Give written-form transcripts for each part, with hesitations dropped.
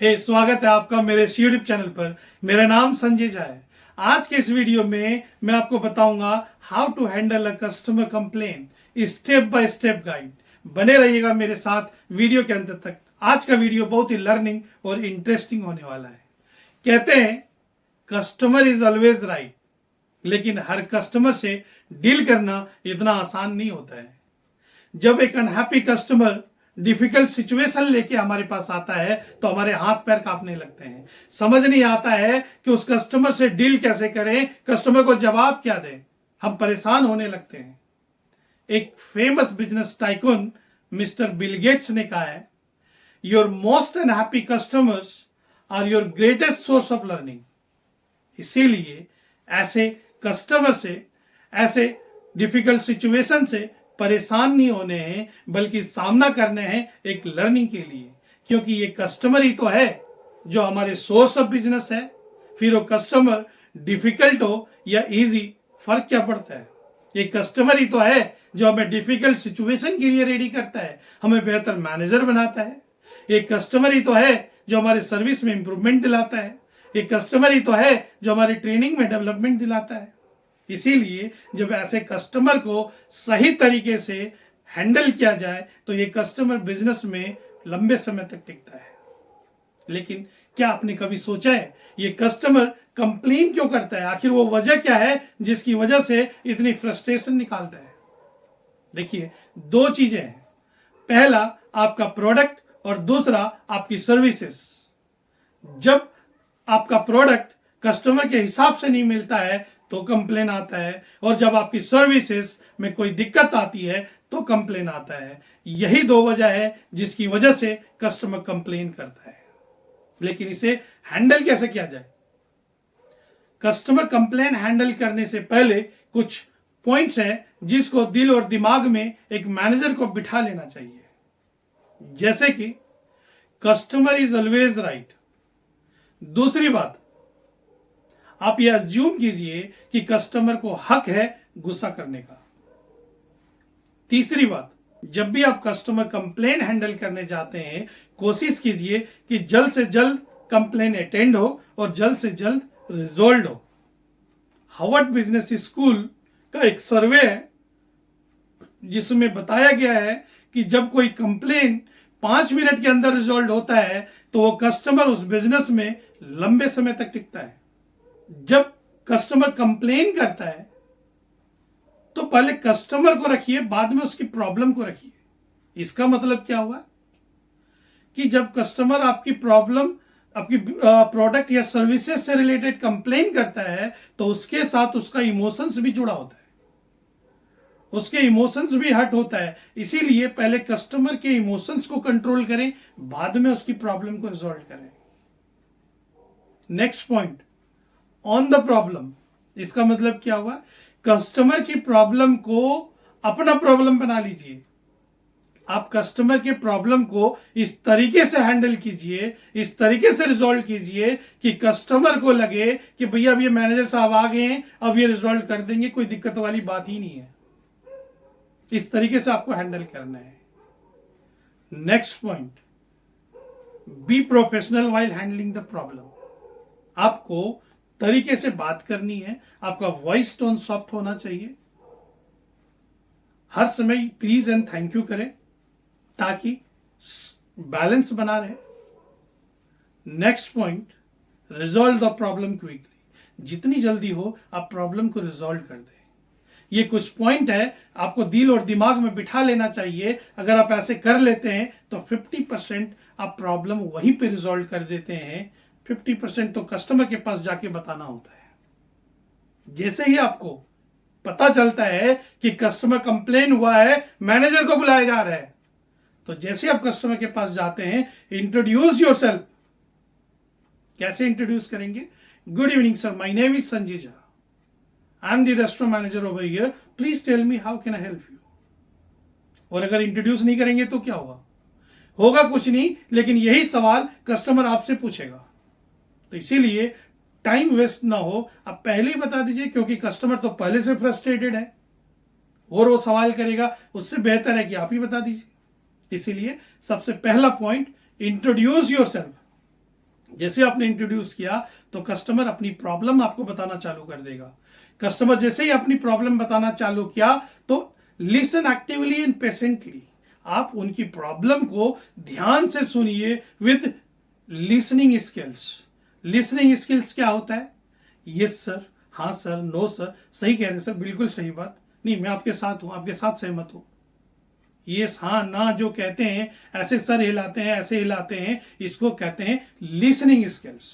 स्वागत है आपका मेरे यूट्यूब चैनल पर। मेरा नाम संजय झा है। आज के इस वीडियो में मैं आपको बताऊंगा how to handle a customer complain, step by step guide. बने रहिएगा मेरे साथ वीडियो के अंत तक। आज का वीडियो बहुत ही लर्निंग और इंटरेस्टिंग होने वाला है। कहते हैं कस्टमर इज ऑलवेज राइट, लेकिन हर कस्टमर से डील करना इतना आसान नहीं होता है। जब एक अनहैप्पी कस्टमर डिफिकल्ट सिचुएशन लेके हमारे पास आता है तो हमारे हाथ पैर कांपने लगते हैं। समझ नहीं आता है कि उस कस्टमर से डील कैसे करें, कस्टमर को जवाब क्या दें। हम परेशान होने लगते हैं। एक famous business tycoon mister Bill Gates ने कहा है, your most unhappy customers are your greatest source of learning. इसीलिए ऐसे कस्टमर से, ऐसे डिफिकल्ट सिचुएशन से परेशान नहीं होने हैं, बल्कि सामना करने हैं एक लर्निंग के लिए। क्योंकि ये कस्टमर ही तो है जो हमारे सोर्स ऑफ बिजनेस है। फिर वो कस्टमर डिफिकल्ट हो या इजी, फर्क क्या पड़ता है। ये कस्टमर ही तो है जो हमें डिफिकल्ट सिचुएशन के लिए रेडी करता है, हमें बेहतर मैनेजर बनाता है। ये कस्टमर ही तो है जो हमारे सर्विस में इंप्रूवमेंट दिलाता है। ये कस्टमर ही तो है जो हमारी ट्रेनिंग में डेवलपमेंट दिलाता है। इसीलिए जब ऐसे कस्टमर को सही तरीके से हैंडल किया जाए तो ये कस्टमर बिजनेस में लंबे समय तक टिकता है। लेकिन क्या आपने कभी सोचा है ये कस्टमर कंप्लेन क्यों करता है? आखिर वो वजह क्या है जिसकी वजह से इतनी फ्रस्ट्रेशन निकालता है? देखिए, दो चीजें हैं। पहला आपका प्रोडक्ट और दूसरा आपकी सर्विसेज। जब आपका प्रोडक्ट कस्टमर के हिसाब से नहीं मिलता है तो कंप्लेन आता है, और जब आपकी सर्विसेज में कोई दिक्कत आती है तो कंप्लेन आता है। यही दो वजह है जिसकी वजह से कस्टमर कंप्लेन करता है। लेकिन इसे हैंडल कैसे किया जाए? कस्टमर कंप्लेन हैंडल करने से पहले कुछ पॉइंट्स हैं जिसको दिल और दिमाग में एक मैनेजर को बिठा लेना चाहिए। जैसे कि कस्टमर इज ऑलवेज राइट। दूसरी बात, आप यह अज्यूम कीजिए कि कस्टमर को हक है गुस्सा करने का। तीसरी बात, जब भी आप कस्टमर कंप्लेन हैंडल करने जाते हैं, कोशिश कीजिए कि जल्द से जल्द कंप्लेन अटेंड हो और जल्द से जल्द रिजॉल्व हो। हार्वर्ड बिजनेस स्कूल का एक सर्वे है जिसमें बताया गया है कि जब कोई कंप्लेन 5 मिनट के अंदर रिजॉल्व होता है तो वो कस्टमर उस बिजनेस में लंबे समय तक टिकता है। जब कस्टमर कंप्लेन करता है तो पहले कस्टमर को रखिए, बाद में उसकी प्रॉब्लम को रखिए। इसका मतलब क्या हुआ कि जब कस्टमर आपकी प्रॉब्लम, आपकी प्रोडक्ट या सर्विसेज से रिलेटेड कंप्लेन करता है तो उसके साथ उसका इमोशंस भी जुड़ा होता है, उसके इमोशंस भी हर्ट होता है। इसीलिए पहले कस्टमर के इमोशंस को कंट्रोल करें, बाद में उसकी प्रॉब्लम को रिजॉल्व करें। Next point, on the problem. इसका मतलब क्या हुआ? कस्टमर की प्रॉब्लम को अपना प्रॉब्लम बना लीजिए। आप कस्टमर के प्रॉब्लम को इस तरीके से हैंडल कीजिए, इस तरीके से रिजॉल्व कीजिए कि कस्टमर को लगे कि भैया अब ये मैनेजर साहब आ गए हैं, अब ये रिजॉल्व कर देंगे, कोई दिक्कत वाली बात ही नहीं है। इस तरीके से आपको हैंडल करना है। Next point, be professional while handling the problem. आपको तरीके से बात करनी है, आपका वॉइस टोन सॉफ्ट होना चाहिए। हर समय प्लीज एंड थैंक यू करें ताकि बैलेंस बना रहे। Next point, resolve the problem quickly. जितनी जल्दी हो आप प्रॉब्लम को रिजॉल्व कर दें। ये कुछ पॉइंट है, आपको दिल और दिमाग में बिठा लेना चाहिए। अगर आप ऐसे कर लेते हैं तो 50% आप प्रॉब्लम वहीं पे रिजॉल्व कर देते हैं। 50% तो कस्टमर के पास जाके बताना होता है। जैसे ही आपको पता चलता है कि कस्टमर कंप्लेन हुआ है, मैनेजर को बुलाया जा रहा है, तो जैसे आप कस्टमर के पास जाते हैं, इंट्रोड्यूस योरसेल्फ। कैसे इंट्रोड्यूस करेंगे? Good evening sir, my name is Sanjay Jha, I am the restaurant manager over here, please tell me how can I help you. और अगर इंट्रोड्यूस नहीं करेंगे तो क्या होगा? होगा कुछ नहीं, लेकिन यही सवाल कस्टमर आपसे पूछेगा। तो इसीलिए टाइम वेस्ट ना हो, आप पहले ही बता दीजिए, क्योंकि कस्टमर तो पहले से फ्रस्ट्रेटेड है और वो सवाल करेगा। उससे बेहतर है कि आप ही बता दीजिए। इसीलिए सबसे पहला पॉइंट, इंट्रोड्यूस योरसेल्फ। जैसे आपने इंट्रोड्यूस किया तो कस्टमर अपनी प्रॉब्लम आपको बताना चालू कर देगा। कस्टमर जैसे ही अपनी प्रॉब्लम बताना चालू किया तो लिसन एक्टिवली एंड पेशेंटली, आप उनकी प्रॉब्लम को ध्यान से सुनिए with listening skills. Listening skills क्या होता है? यस सर, हाँ सर, नो सर, सही कह रहे हैं सर, बिल्कुल सही बात, नहीं मैं आपके साथ हूं, आपके साथ सहमत हूं। यस, हाँ, ना जो कहते हैं, ऐसे सर हिलाते हैं, ऐसे हिलाते हैं, इसको कहते हैं लिसनिंग स्किल्स।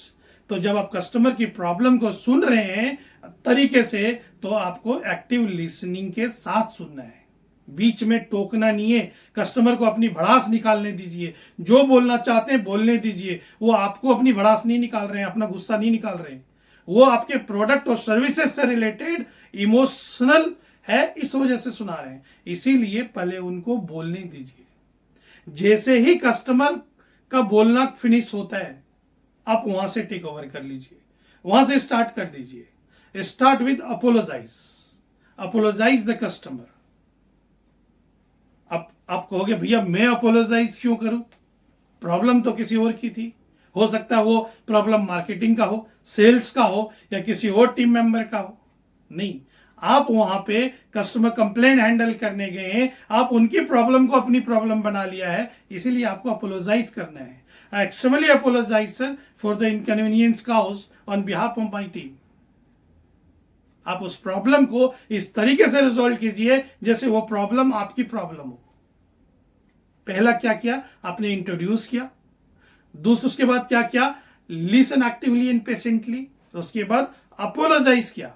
तो जब आप कस्टमर की प्रॉब्लम को सुन रहे हैं तरीके से, तो आपको एक्टिव लिसनिंग के साथ सुनना है, बीच में टोकना नहीं है। कस्टमर को अपनी भड़ास निकालने दीजिए, जो बोलना चाहते हैं बोलने दीजिए। वो आपको अपनी भड़ास नहीं निकाल रहे हैं, अपना गुस्सा नहीं निकाल रहे हैं, वो आपके प्रोडक्ट और सर्विसेज से रिलेटेड इमोशनल है, इस वजह से सुना रहे हैं। इसीलिए पहले उनको बोलने दीजिए। जैसे ही कस्टमर का बोलना फिनिश होता है, आप वहां से टेक ओवर कर लीजिए, वहां से स्टार्ट कर दीजिए। Start with apologise, apologise the customer. आप कहोगे भैया मैं अपोलोजाइज क्यों करूं, प्रॉब्लम तो किसी और की थी। हो सकता है वो प्रॉब्लम मार्केटिंग का हो, सेल्स का हो, या किसी और टीम मेंबर का हो। नहीं, आप वहां पे कस्टमर कंप्लेंट हैंडल करने गए हैं, आप उनकी प्रॉब्लम को अपनी प्रॉब्लम बना लिया है, इसीलिए आपको अपोलोजाइज करना है। I extremely apologise sir for the inconvenience cause on behalf of my team. आप उस प्रॉब्लम को इस तरीके से रिजॉल्व कीजिए जैसे वो प्रॉब्लम आपकी प्रॉब्लम हो। पहला क्या किया आपने? इंट्रोड्यूस किया। दूसरा, उसके बाद क्या किया? Listen actively and patiently. उसके बाद अपोलोजाइज किया।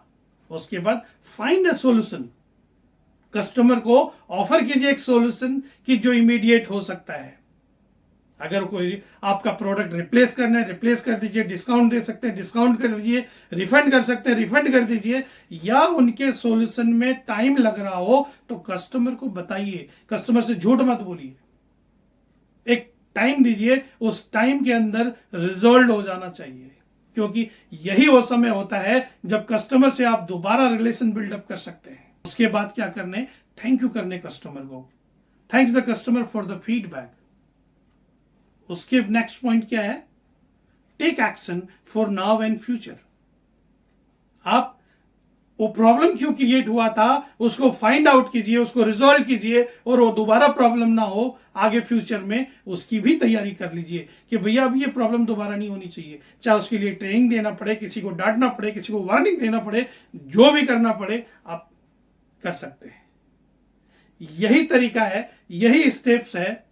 उसके बाद फाइंड अ सॉल्यूशन, कस्टमर को ऑफर कीजिए एक सॉल्यूशन कि जो इमीडिएट हो सकता है। अगर कोई आपका प्रोडक्ट रिप्लेस करना है, रिप्लेस कर दीजिए, डिस्काउंट दे सकते हैं डिस्काउंट कर दीजिए, रिफंड कर सकते हैं रिफंड कर दीजिए, या उनके सॉल्यूशन में टाइम लग रहा हो तो कस्टमर को बताइए, कस्टमर से झूठ मत बोलिए, एक टाइम दीजिए, उस टाइम के अंदर रिजॉल्व हो जाना चाहिए, क्योंकि यही वो समय होता है जब कस्टमर से आप दोबारा रिलेशन बिल्डअप कर सकते हैं। उसके बाद क्या करने? थैंक यू करने कस्टमर को, thanks the customer for the feedback. उसके नेक्स्ट पॉइंट क्या है? Take action for now and future. आप वो प्रॉब्लम क्यों क्रिएट हुआ था उसको फाइंड आउट कीजिए, उसको रिजॉल्व कीजिए, और वो दोबारा प्रॉब्लम ना हो आगे फ्यूचर में, उसकी भी तैयारी कर लीजिए कि भैया अब ये प्रॉब्लम दोबारा नहीं होनी चाहिए। चाहे उसके लिए ट्रेनिंग देना पड़े, किसी को डांटना पड़े, किसी को वार्निंग देना पड़े, जो भी करना पड़े आप कर सकते हैं। यही तरीका है, यही स्टेप्स है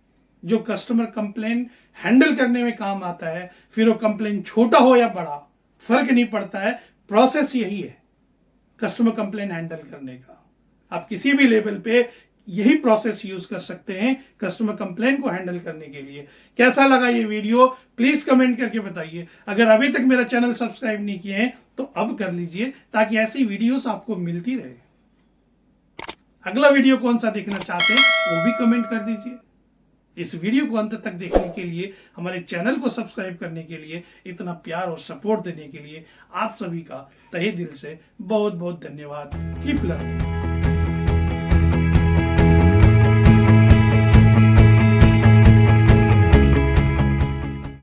जो कस्टमर कंप्लेन हैंडल करने में काम आता है। फिर वो कंप्लेन छोटा हो या बड़ा फर्क नहीं पड़ता है, प्रोसेस यही है कस्टमर कंप्लेन हैंडल करने का। आप किसी भी लेवल पे यही प्रोसेस यूज कर सकते हैं कस्टमर कंप्लेन को हैंडल करने के लिए। कैसा लगा ये वीडियो प्लीज कमेंट करके बताइए। अगर अभी तक मेरा चैनल सब्सक्राइब नहीं किए हैं तो अब कर लीजिए, ताकि ऐसी वीडियोस आपको मिलती रहे। अगला वीडियो कौन सा देखना चाहते हैं वो भी कमेंट कर दीजिए। इस वीडियो को अंत तक देखने के लिए, हमारे चैनल को सब्सक्राइब करने के लिए, इतना प्यार और सपोर्ट देने के लिए आप सभी का तहे दिल से बहुत बहुत धन्यवाद। Keep learning.